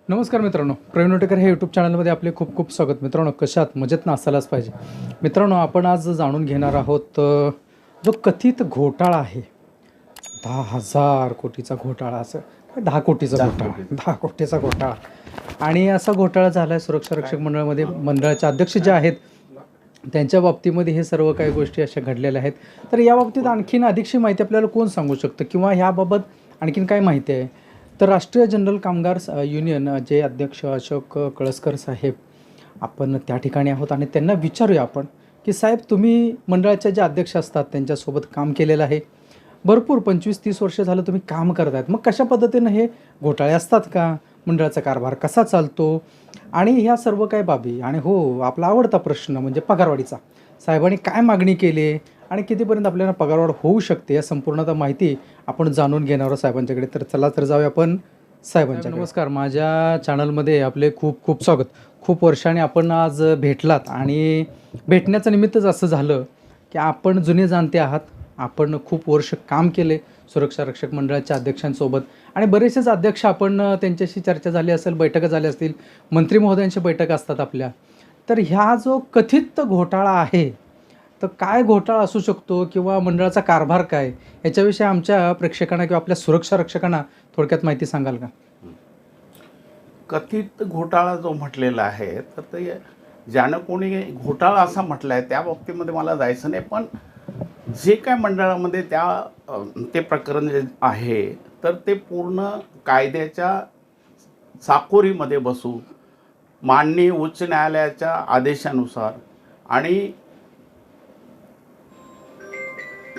नमस्कार मित्रांनो, प्रवीण वटेकर हे यूट्यूब चॅनलमध्ये आपले खूप खूप स्वागत. मित्रांनो, कशात मजेत ना असायलाच पाहिजे. मित्रांनो, आपण आज जाणून घेणार आहोत जो कथित घोटाळा आहे, 10,000 कोटीचा घोटाळा, असं 10 कोटीचा घोटाळा, 10 कोटीचा घोटाळा. आणि असा घोटाळा झाला आहे सुरक्षा रक्षक मंडळामध्ये. मंडळाचे अध्यक्ष जे आहेत त्यांच्या बाबतीमध्ये हे सर्व काही गोष्टी अशा घडलेल्या आहेत. तर या बाबतीत आणखीन अधिकशी माहिती आपल्याला कोण सांगू शकतं किंवा ह्याबाबत आणखीन काय माहिती आहे? तर राष्ट्रीय जनरल कामगार युनियन जे अध्यक्ष अशोक कळसकर साहेब, आपण त्या ठिकाणी आहोत आणि त्यांना विचारूया आपण की साहेब, तुम्ही मंडळाचे जे अध्यक्ष असतात त्यांच्यासोबत काम केलेलं आहे, भरपूर 25-30 वर्ष झालं तुम्ही काम करत आहेत. मग कशा पद्धतीनं हे घोटाळे असतात का? मंडळाचा कारभार कसा चालतो आणि ह्या सर्व काय बाबी? आणि हो, आपला आवडता प्रश्न म्हणजे पगारवाढीचा. साहेबांनी काय मागणी केली आणि कितीपर्यंत आपल्याला पगारवाढ होऊ शकते, या संपूर्णतः माहिती आपण जाणून घेणार आहोत साहेबांच्याकडे. तर चला तर जाऊया आपण साहेबांच्याकडे. नमस्कार, माझ्या चॅनलमध्ये आपले खूप खूप स्वागत. खूप वर्षांनी आपण आज भेटलात आणि भेटण्याचं निमित्तच असं झालं की आपण जुने जाणते आहात. आपण खूप वर्ष काम केले सुरक्षा रक्षक मंडळाच्या अध्यक्षांसोबत आणि बरेचसेच अध्यक्ष आपण त्यांच्याशी चर्चा झाली असेल, बैठका झाल्या असतील, मंत्री महोदयांची बैठक असतात आपल्या. तर ह्या जो कथित घोटाळा आहे, तर काय घोटाळा असू शकतो किंवा मंडळाचा कारभार काय, याच्याविषयी आमच्या प्रेक्षकांना किंवा आपल्या सुरक्षा रक्षकांना थोडक्यात माहिती सांगाल का? कथित घोटाळा जो म्हटलेला आहे, तर ते ज्यानं कोणी घोटाळा असा म्हटला आहे त्या बाबतीमध्ये मला जायचं नाही. पण जे काय मंडळामध्ये ते प्रकरण जे आहे, तर ते पूर्ण कायद्याच्या चाकोरीमध्ये बसून माननीय उच्च न्यायालयाच्या आदेशानुसार आणि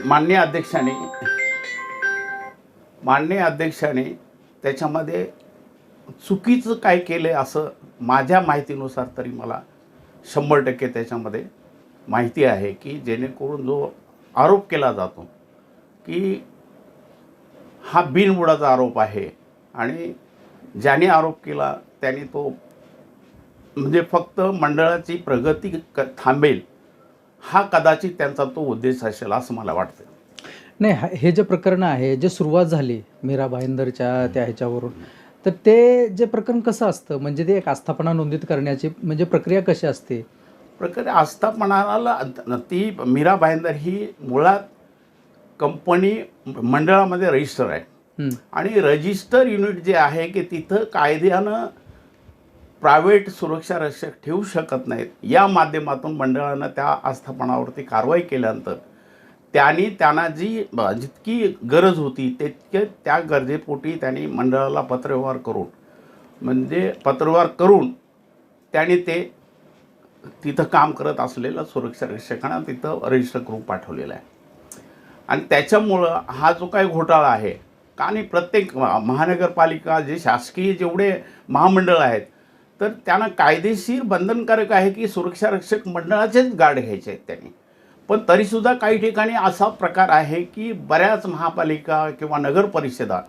माननीय अध्यक्षाने त्याच्यामध्ये चुकीचं काय केलं असं माझ्या माहितीनुसार तरी मला 100% त्याच्यामध्ये माहिती आहे की जेणेकरून जो आरोप केला जातो की हा बिनबुडाचा आरोप आहे आणि ज्याने आरोप केला त्याने तो म्हणजे फक्त मंडळाची प्रगती थांबेल, हा कदाचित त्यांचा तो उद्देश असेल असं मला वाटतं. नाही, हे जे प्रकरण आहे, जे सुरुवात झाली मीरा भाईंदरच्या त्या ह्याच्यावरून, तर ते जे प्रकरण कसं असतं, म्हणजे ते एक आस्थापना नोंदीत करण्याची म्हणजे प्रक्रिया कशी असते? प्रकारे आस्थापनाला ती मीरा भाईंदर ही मुळात कंपनी मंडळामध्ये रजिस्टर आहे आणि रजिस्टर युनिट जे आहे की तिथं कायद्यानं प्रायव्हेट सुरक्षा रक्षक ठेवू शकत नाहीत. या माध्यमातून मंडळानं त्या आस्थापनावरती कारवाई केल्यानंतर त्यांना जितकी गरज होती तितके त्या गरजेपोटी त्यांनी मंडळाला पत्रव्यवहार करून त्यांनी ते तिथं काम करत असलेलं सुरक्षा रक्षकांना तिथं रजिस्टर करून पाठवलेलं आहे. आणि त्याच्यामुळं हा जो काही घोटाळा आहे, आणि प्रत्येक महानगरपालिका जे शासकीय जेवढे महामंडळ आहेत, तर त्यांना कायदेशीर बंधनकारक आहे की सुरक्षा रक्षक मंडळाचेच गार्ड घ्यायचे आहेत त्यांनी. पण तरीसुद्धा काही ठिकाणी असा प्रकार आहे की बऱ्याच महापालिका किंवा नगर परिषदा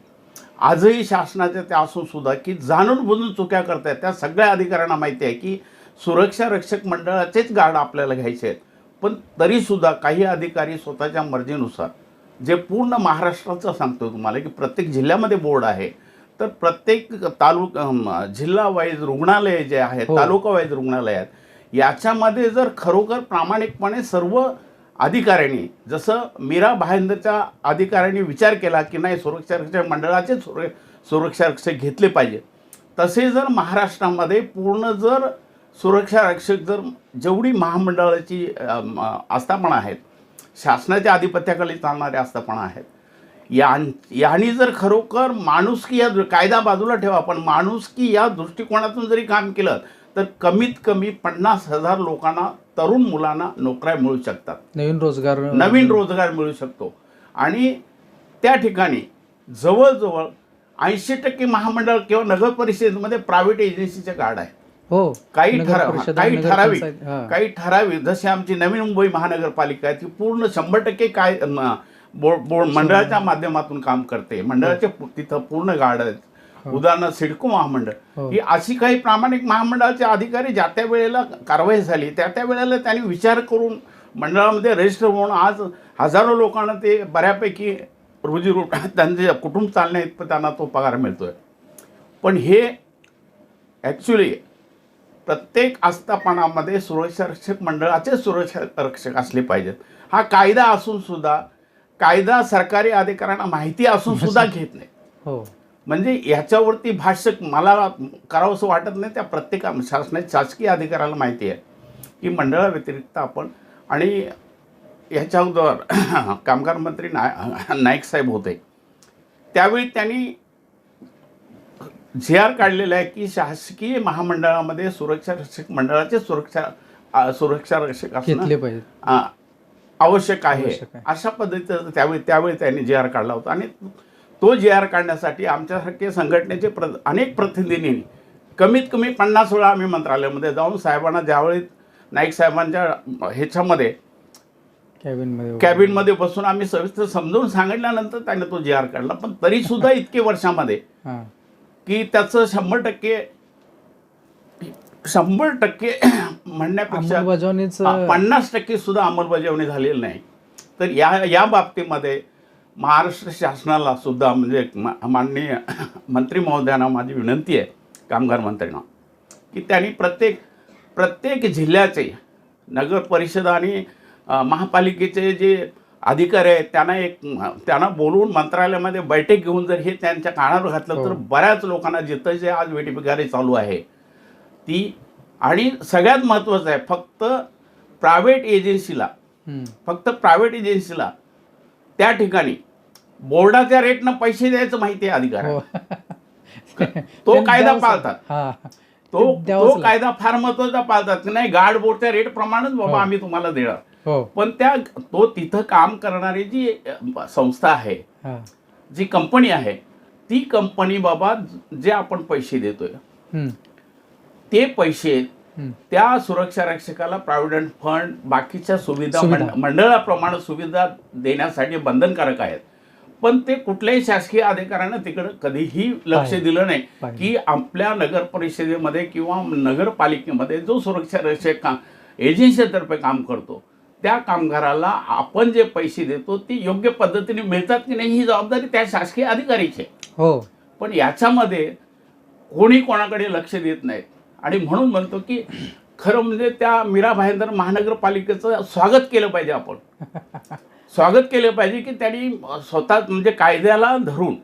आजही शासनाच्या त्या असूनसुद्धा की जाणून बुजून चुक्या करत आहेत. त्या सगळ्या अधिकाऱ्यांना माहिती आहे की सुरक्षा रक्षक मंडळाचेच गार्ड आपल्याला घ्यायचे आहेत. पण तरीसुद्धा काही अधिकारी स्वतःच्या मर्जीनुसार, जे पूर्ण महाराष्ट्राचं सांगतो तुम्हाला की प्रत्येक जिल्ह्यामध्ये बोर्ड आहे, तर प्रत्येक जिल्हा वाईज रुग्णालय जे आहेत, तालुका वाईज रुग्णालय आहेत, याच्यामध्ये जर खरोखर प्रामाणिकपणे सर्व अधिकाऱ्यांनी, जसं मीरा भाईंदरच्या अधिकाऱ्यांनी विचार केला की नाही सुरक्षा रक्षक मंडळाचे सुरक्षा रक्षक घेतले पाहिजे, तसे जर महाराष्ट्रामध्ये पूर्ण जर सुरक्षा रक्षक जर जेवढी महामंडळाची आस्थापना आहेत, शासनाच्या आधिपत्याखाली चालणारे आस्थापना आहेत, यांनी जर खरोखर माणुसकी या कायदा बाजूला ठेवा, पण माणुसकी या दृष्टिकोनातून जरी काम केलं तर कमीत कमी 50,000 लोकांना, तरुण मुलांना नोकऱ्या मिळू शकतात, नवीन रोजगार मिळू शकतो. आणि त्या ठिकाणी जवळजवळ 80% महामंडळ किंवा नगर परिषदेमध्ये प्रायव्हेट एजन्सीचे गार्ड आहे. हो, काही ठराविक जसे आमची नवी मुंबई महानगरपालिका आहे, ती पूर्ण 100% बोर्ड मंडळाच्या माध्यमातून काम करते. मंडळाचे तिथं पूर्ण गार्ड आहेत. उदाहरणार्थ सिडको महामंडळ, ही अशी काही प्रामाणिक महामंडळाचे अधिकारी ज्या त्या वेळेला कारवाई झाली त्या वेळेला त्यांनी विचार करून मंडळामध्ये रजिस्टर होऊन आज हजारो लोकांना ते बऱ्यापैकी रोजीरोटी त्यांचे कुटुंब चालण्या इतपत त्यांना तो पगार मिळतोय. पण हे ॲक्च्युली प्रत्येक आस्थापनामध्ये सुरक्षा रक्षक मंडळाचे सुरक्षा रक्षक असले पाहिजेत. हा कायदा असून सुद्धा कायदा सरकारी अधिकाऱ्यांना माहिती असून सुद्धा घेत नाही. हो, म्हणजे याच्यावरती भाष्य मला करावंसं वाटत नाही. त्या प्रत्येक शासकीय अधिकाऱ्याला माहिती आहे की मंडळाव्यतिरिक्त आपण आणि ह्याच्या अगोदर कामगार मंत्री नाईक साहेब होते त्यावेळी त्यांनी GR काढलेला आहे की शासकीय महामंडळामध्ये सुरक्षा रक्षक मंडळाचे सुरक्षा रक्षक घेतले असणं पाहिजे. आवश्यक आहे. आवश्यक आहे. अशा पद्धतीचं त्यावेळी त्यांनी GR काढला होता आणि तो GR काढण्यासाठी आमच्यासारखे संघटनेचे अनेक प्रतिनिधींनी कमीत कमी 50 वेळा आम्ही मंत्रालयामध्ये जाऊन साहेबांना ज्यावेळी नाईक साहेबांच्या ह्याच्यामध्ये कॅबिनमध्ये बसून आम्ही सविस्तर समजावून सांगितल्यानंतर त्याने तो GR काढला. पण तरीसुद्धा इतके वर्षामध्ये की त्याचं 100% म्हणण्यापेक्षा अंमलबजावणीच 50% सुद्धा अंमलबजावणी झालेली नाही. तर या बाबतीमध्ये महाराष्ट्र शासनाला सुद्धा म्हणजे माननीय मंत्री महोदयांना माझी विनंती आहे कामगार मंत्र्यांना की त्यांनी प्रत्येक जिल्ह्याचे नगर परिषद आणि महापालिकेचे जे अधिकारी आहेत त्यांना बोलवून मंत्रालयामध्ये बैठक घेऊन जर हे त्यांच्या कानावर घातलं तर बऱ्याच लोकांना जिथं जे आज वेठबिगारी चालू आहे ती आणि सगळ्यात महत्त्वाचं आहे फक्त प्रायव्हेट एजन्सीला त्या ठिकाणी बोर्डाच्या रेटनं पैसे द्यायचं माहिती आहे अधिकारी. तो कायदा पाळतात. तो कायदा फार महत्वाचा पाळतात. नाही गार्ड बोर्डच्या रेट प्रमाणेच बाबा आम्ही तुम्हाला देणार. पण तो तिथं काम करणारी जी संस्था आहे जी कंपनी आहे ती कंपनी बाबा जे आपण पैसे देतोय ते पैसे त्या सुरक्षा रक्षकाला प्रॉव्हिडंट फंड बाकीच्या सुविधा मंडळाप्रमाणे सुविधा देण्यासाठी बंधनकारक आहेत. पण ते कुठल्याही शासकीय अधिकाऱ्यानं तिकडं कधीही लक्ष दिलं नाही की आपल्या नगर परिषदेमध्ये किंवा नगरपालिकेमध्ये जो सुरक्षा रक्षक एजन्सीतर्फे काम करतो त्या कामगाराला आपण जे पैसे देतो ते योग्य पद्धतीने मिळतात की नाही ही जबाबदारी त्या शासकीय अधिकारीची आहे. पण याच्यामध्ये कोणी कोणाकडे लक्ष देत नाहीत आणि म्हणून म्हणतो की खरं म्हणजे त्या मीरा भाईंदर महानगरपालिकेचं स्वागत केलं पाहिजे. आपण स्वागत केलं पाहिजे की त्यांनी स्वतः म्हणजे कायद्याला धरून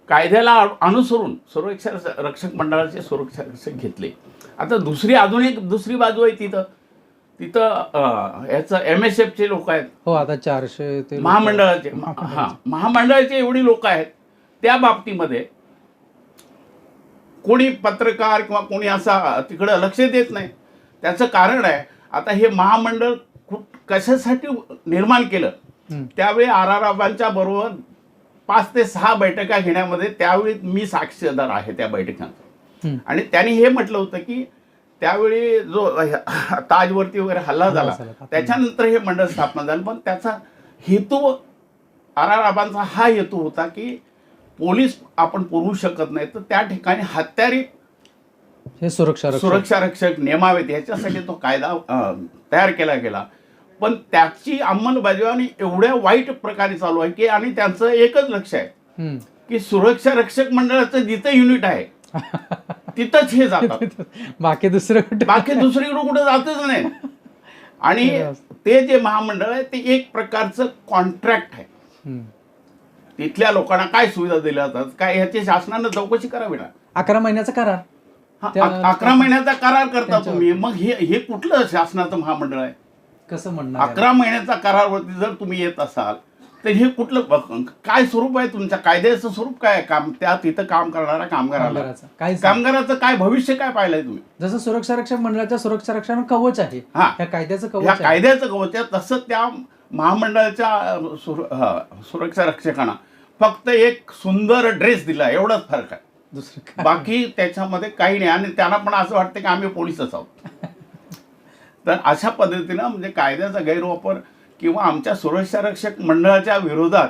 कायद्याला अनुसरून सुरक्षा रक्षक मंडळाचे सुरक्षा रक्षक घेतले. आता अजून एक दुसरी बाजू आहे तिथं याचं MSFचे लोक आहेत. आता 400 महामंडळाचे एवढी लोक आहेत. त्या बाबतीमध्ये कोणी पत्रकार किंवा कोणी असा तिकडं लक्ष देत नाही. त्याचं कारण आहे आता हे महामंडळ कशासाठी निर्माण केलं त्यावेळी RR बरोबर 5 ते 6 बैठका घेण्यामध्ये त्यावेळी मी साक्षीदार आहे त्या बैठकांचा. आणि त्यांनी हे म्हटलं होतं की त्यावेळी जो ताजवरती वगैरे हल्ला झाला त्याच्यानंतर हे मंडळ स्थापना झालं. पण त्याचा हेतू RR हा हेतू होता की पोलीस आपण पुरवू शकत नाही तर त्या ठिकाणी हत्यारी हे सुरक्षा रक्षक नेमावेत याच्यासाठी तो कायदा तयार केला गेला. पण त्याची अंमलबजावणी एवढ्या वाईट प्रकारे चालू आहे की आणि त्यांचं एकच लक्ष आहे की सुरक्षा रक्षक मंडळाचं जिथं युनिट आहे तिथंच हे जातात. बाकी दुसरीकडे कुठं जातच नाही. आणि ते जे महामंडळ आहे ते एक प्रकारचं कॉन्ट्रॅक्ट आहे. तिथल्या लोकांना काय सुविधा दिल्या जातात काय ह्याची शासनानं चौकशी करावी ना. 11 महिन्याचा करार 11 महिन्याचा करार करता तुम्ही. मग हे कुठलं शासनाचं महामंडळ आहे. कसं म्हणणार 11 महिन्याचा करारवरती जर तुम्ही येत असाल तर हे कुठलं काय स्वरूप आहे तुमच्या कायद्याचं स्वरूप काय आहे. त्या तिथं काम करणाऱ्या कामगाराचं काय भविष्य काय पाहिलंय तुम्ही. जसं सुरक्षा रक्षक मंडळाच्या सुरक्षा रक्षण कवच आहे ह्या कायद्याचं कवच आहे तसं त्या महामंडळाच्या सुरक्षा रक्षकांना फक्त एक सुंदर ड्रेस दिला एवढाच फरक आहे. दुसरं बाकी त्याच्यामध्ये काही नाही. आणि त्यांना पण असं वाटतं की आम्ही पोलीसच आहोत. तर अशा पद्धतीनं म्हणजे कायद्याचा गैरवापर किंवा आमच्या सुरक्षा रक्षक मंडळाच्या विरोधात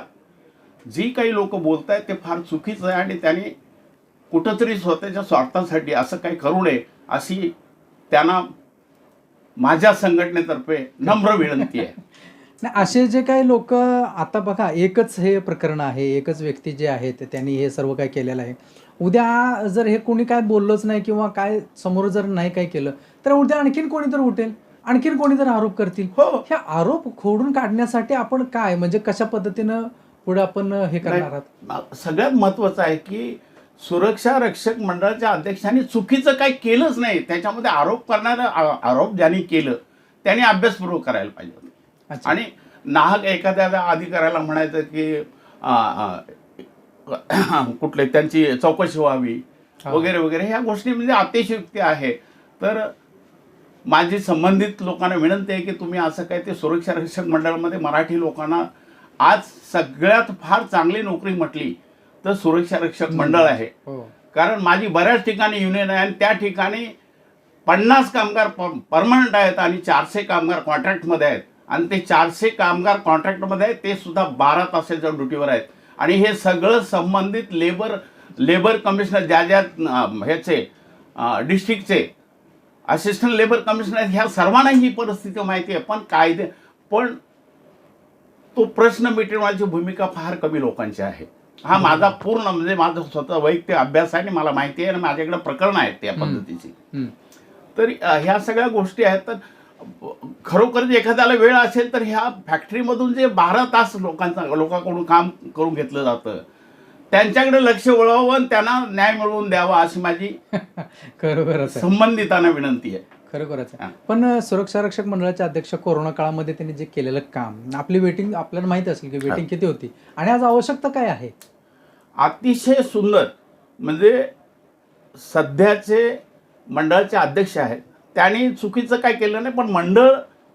जी काही लोक बोलत आहेत ते फार चुकीचं आहे. आणि त्यांनी कुठंतरी स्वतःच्या स्वार्थासाठी असं काही करू नये अशी त्यांना माझ्या संघटनेतर्फे नम्र विनंती आहे. असे जे काही लोक आता बघा एकच हे प्रकरण आहे एकच व्यक्ती जे आहे त्यांनी हे सर्व काही केलेलं आहे. उद्या जर हे कोणी काय बोललंच नाही किंवा काय समोर जर नाही काय केलं तर उद्या आणखीन कोणी तर उठेल, आणखीन कोणी तर आरोप करतील. हो. ह्या आरोप खोडून काढण्यासाठी आपण काय म्हणजे कशा पद्धतीनं पुढे आपण हे करणार आहात? सगळ्यात महत्वाचं आहे की सुरक्षा रक्षक मंडळाच्या अध्यक्षांनी चुकीचं काही केलंच नाही. त्याच्यामध्ये आरोप करणारा आरोप ज्यांनी केलं त्यांनी अभ्यासपूर्वक करायला पाहिजे होतं. अच्छा. आणि नाहक एखाद्या अधिकाऱ्याला म्हणायचं की कुठले त्यांची चौकशी व्हावी वगैरे वगैरे ह्या गोष्टी म्हणजे अतिशयोक्ती आहे. तर माझी संबंधित लोकांना विनंती आहे की तुम्ही असं काय ते सुरक्षा रक्षक मंडळामध्ये मराठी लोकांना आज सगळ्यात फार चांगली नोकरी म्हटली तर सुरक्षा रक्षक मंडळ आहे. कारण माझी बऱ्याच ठिकाणी युनियन आहे आणि त्या ठिकाणी 50 कामगार परमनंट आहेत आणि 400 कामगार कॉन्ट्रॅक्टमध्ये आहेत. आणि ते 400 कामगार कॉन्ट्रॅक्टमध्ये आहेत ते सुद्धा 12 तासाच्या ड्युटीवर आहेत. आणि हे सगळं संबंधित लेबर कमिशनर ज्या ह्याचे डिस्ट्रिक्टचे असिस्टंट लेबर कमिशनर ह्या सर्वांना ही परिस्थिती माहिती आहे. पण तो प्रश्न मिटवण्याची भूमिका फार कमी लोकांची आहे. हा माझा पूर्ण म्हणजे माझा स्वतः वैयक्तिक अभ्यास आहे आणि मला माहिती आहे आणि माझ्याकडे प्रकरणं आहेत त्या पद्धतीची. तर ह्या सगळ्या गोष्टी आहेत. तर खरोखरच एखाद्याला वेळ असेल तर ह्या फॅक्टरीमधून जे 12 तास लोकांकडून काम करून घेतलं जातं त्यांच्याकडे लक्ष वळवावं आणि त्यांना न्याय मिळवून द्यावा अशी माझी खरोखरच संबंधितांना विनंती आहे. खरोखरच आहे. पण सुरक्षा रक्षक मंडळाचे अध्यक्ष कोरोना काळामध्ये त्यांनी जे केलेलं काम, आपली वेटिंग आपल्याला माहिती असेल की वेटिंग किती होती आणि आज आवश्यकता काय आहे? अतिशय सुंदर. म्हणजे सध्याचे मंडळाचे अध्यक्ष आहेत त्यांनी चुकीचं काय केलं नाही, पण मंडळ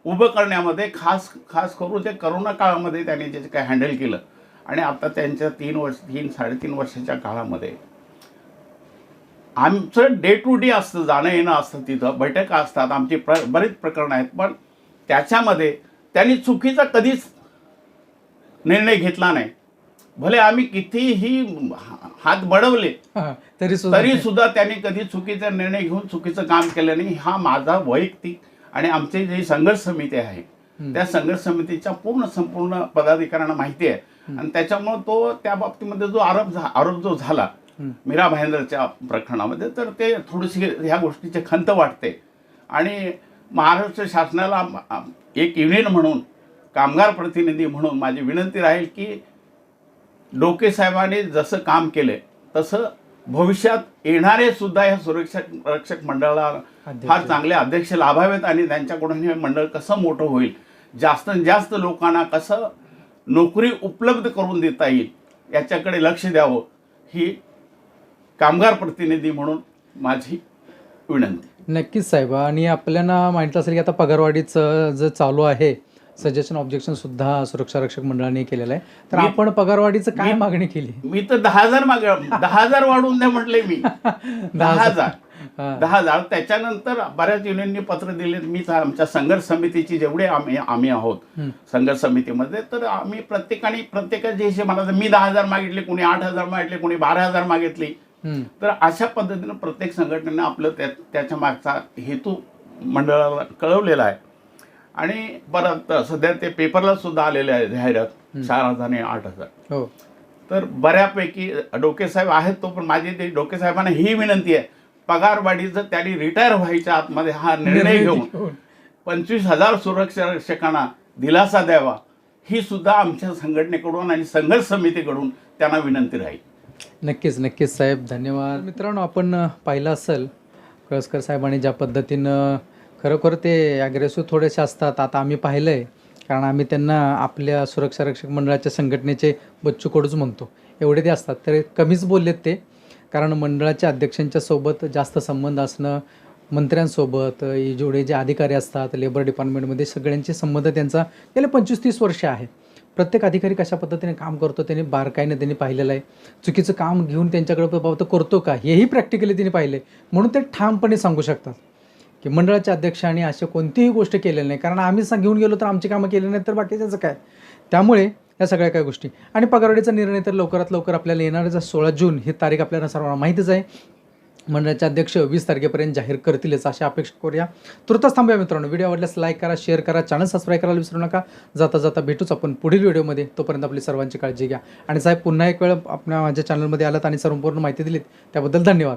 उभं करण्यामध्ये खास करून ते करोना काळामध्ये त्यांनी जे काय हँडल केलं आणि आता त्यांच्या 3-3.5 वर्षाच्या काळामध्ये आमचं डे टू डे असतं, जाणं येणं असतं, तिथं बैठका असतात, आमची बरेच प्रकरणं आहेत. पण त्याच्यामध्ये त्यांनी चुकीचा कधीच निर्णय घेतला नाही. भले आम्ही कितीही हात बळवले तरी सुद्धा त्यांनी कधी चुकीचा निर्णय घेऊन चुकीचं काम केलं नाही. हा माझा वैयक्तिक आणि आमची जी संघर्ष समिती आहे त्या संघर्ष समितीच्या संपूर्ण पदाधिकाऱ्यांना माहिती आहे. आणि त्याच्यामुळे तो त्या बाबतीमध्ये जो आरोप जो झाला मीरा भाईंदरच्या प्रकरणामध्ये तर ते थोडीशी ह्या गोष्टीची खंत वाटते. आणि महाराष्ट्र शासनाला एक युनियन म्हणून, कामगार प्रतिनिधी म्हणून माझी विनंती राहील की डोके साहेबांनी जसं काम केले तसं भविष्यात येणारे सुद्धा या सुरक्षा रक्षक मंडळाला फार चांगले अध्यक्ष लाभावेत आणि त्यांच्याकडून हे मंडळ कसं मोठं होईल, जास्तीत जास्त लोकांना कसं नोकरी उपलब्ध करून देता येईल याच्याकडे लक्ष द्यावं ही कामगार प्रतिनिधी म्हणून माझी विनंती. नक्कीच साहेब. आणि आपल्याला माहित असेल की आता पगारवाढीचं जे चालू आहे, सजेशन ऑब्जेक्शन सुद्धा सुरक्षा रक्षक मंडळाने केलेलं आहे. तर आपण पगारवाढीचं काय मागणी केली? मी तर 10,000 वाढवून द्या म्हटले. मी 10,000. त्याच्यानंतर बऱ्याच युनियननी पत्र दिले. मीच आमच्या संघर्ष समितीची जेवढे आम्ही आहोत संघर्ष समितीमध्ये, तर आम्ही प्रत्येकाचे हिशेब मी 10,000 मागितले, कोणी 8,000 मागितले, कोणी 12,000 मागितली. तर अशा पद्धतीनं प्रत्येक संघटनेनं आपलं त्याच्या मागचा हेतू मंडळाला कळवलेला आहे. आणि परत सध्या ते पेपरला सुद्धा आलेले आहे जाहिरात 4,000 आणि 8,000. तर बऱ्यापैकी डोके साहेब आहेत तो, पण माझी ते डोके साहेबांना ही विनंती आहे पगारवाढीचं त्यांनी रिटायर व्हायच्या आतमध्ये हा निर्णय घेऊन 25,000 सुरक्षा रक्षकांना दिलासा द्यावा ही सुद्धा आमच्या संघटनेकडून आणि संघर्ष समितीकडून त्यांना विनंती राहील. नक्कीच साहेब, धन्यवाद. मित्रांनो, आपण पाहिलं असेल कळसकर साहेबांनी ज्या पद्धतीनं खरोखर ते ॲग्रेसिव्ह थोडेसे असतात. आता आम्ही पाहिलं आहे, कारण आम्ही त्यांना आपल्या सुरक्षा रक्षक मंडळाच्या संघटनेचे बच्चू कडूच म्हणतो, एवढे ते असतात. तर कमीच बोललेत ते, कारण मंडळाच्या अध्यक्षांच्या सोबत जास्त संबंध असणं, मंत्र्यांसोबत जेवढे जे अधिकारी असतात लेबर डिपार्टमेंटमध्ये सगळ्यांचे संबंध त्यांचा गेले 25-30 वर्ष आहे. प्रत्येक अधिकारी कशा पद्धतीने काम करतो त्यांनी बारकाईने त्यांनी पाहिलेलं आहे. चुकीचं काम घेऊन त्यांच्याकडे बाबा तो करतो का हेही प्रॅक्टिकली त्यांनी पाहिलं आहे. म्हणून ते ठामपणे सांगू शकतात की मंडळाच्या अध्यक्षांनी अशी कोणतीही गोष्ट केलेली नाही, कारण आम्ही घेऊन गेलो तर आमची कामं केली नाही तर बाकीच्याचं काय. त्यामुळे या सगळ्या काही गोष्टी आणि पगारवाढीचा निर्णय तर लवकरात लवकर आपल्याला येणारच 16 जून ही तारीख आपल्याला सर्वांना माहितीच आहे. मंडळाचे अध्यक्ष 20 तारखेपर्यंत जाहीर करतीलच अशी अपेक्षा करूया. तुर्तास थांबूया मित्रांनो. व्हिडिओ आवडल्यास लाईक करा, शेअर करा, चॅनल सबस्क्राईब करायला विसरू नका. जाता जाता भेटूच आपण पुढील व्हिडिओमध्ये. तोपर्यंत आपली सर्वांची काळजी घ्या. आणि साहेब पुन्हा एक वेळ आपल्या माझ्या चॅनलमध्ये आलात आणि संपूर्ण माहिती दिलीत त्याबद्दल धन्यवाद.